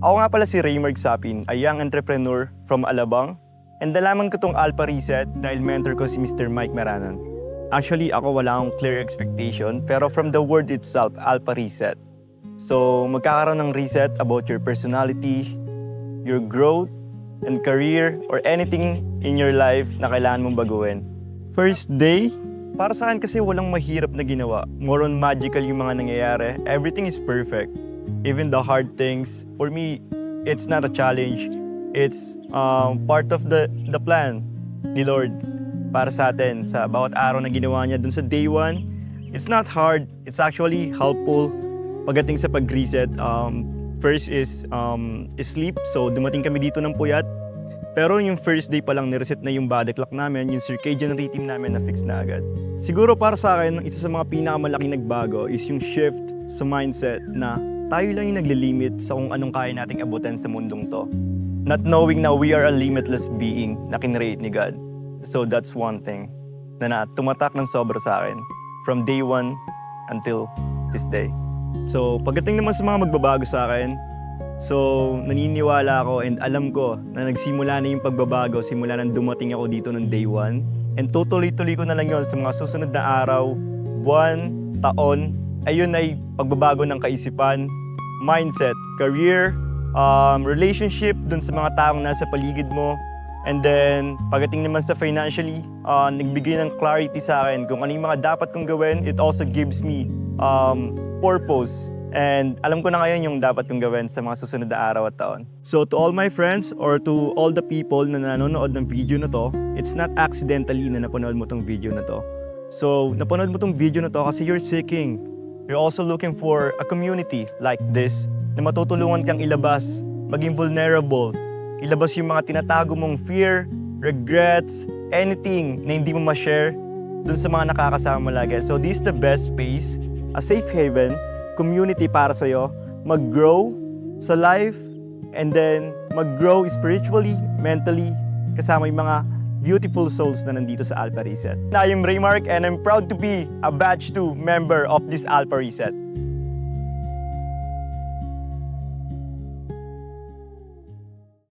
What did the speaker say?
Ako nga pala si Raymark Sapin, a young entrepreneur from Alabang. And nalaman ko tong Alpha Reset dahil mentor ko si Mr. Mike Maranan. Actually, ako wala akong clear expectation, pero from the word itself, Alpha Reset. So, magkakaroon ng reset about your personality, your growth, and career, or anything in your life na kailangan mong baguhin. First day, para sa akin kasi walang mahirap na ginawa. More on magical yung mga nangyayari. Everything is perfect. Even the hard things, for me, it's not a challenge. It's part of the plan ni Lord para sa atin sa bawat araw na ginawa niya dun sa day 1. It's not hard. It's actually helpful pagdating sa pag-reset. First is sleep. So dumating kami dito ng puyat. Pero yung first day pa lang nireset na yung body clock namin, yung circadian rhythm namin na fix na agad. Siguro para sa akin, isa sa mga pinakamalaking nagbago is yung shift sa mindset na tayo lang yung naglilimit sa kung anong kaya nating abutin sa mundong to. Not knowing na we are a limitless being na kinreate ni God. So that's one thing na tumatak ng sobra sa akin from day 1 until this day. So pagdating naman sa mga magbabago sa akin, so naniniwala ako and alam ko na nagsimula na yung pagbabago simula nang dumating ako dito ng day 1. And tutuloy-tuloy ko na lang yun sa mga susunod na araw, buwan, taon. Ayun ay pagbabago ng kaisipan, mindset, career, relationship dun sa mga taong nasa paligid mo. And then, pagdating naman sa financially, nagbigay ng clarity sa akin kung ano yung mga dapat kong gawin. It also gives me purpose. And alam ko na ngayon yung dapat kong gawin sa mga susunod na araw at taon. So to all my friends or to all the people na nanonood ng video na to, it's not accidentally na napanood mo tong video na to. So napanood mo tong video na to kasi you're seeking. You're also looking for a community like this na matutulungan kang ilabas, maging vulnerable, ilabas yung mga tinatago mong fear, regrets, anything na hindi mo ma-share dun sa mga nakakasama mo lagi. So this is the best space, a safe haven, community para sa'yo, mag-grow sa life, and then mag-grow spiritually, mentally, kasama yung mga beautiful souls na nandito sa Alpha Reset. I am Raymark and I'm proud to be a Batch 2 member of this Alpha Reset.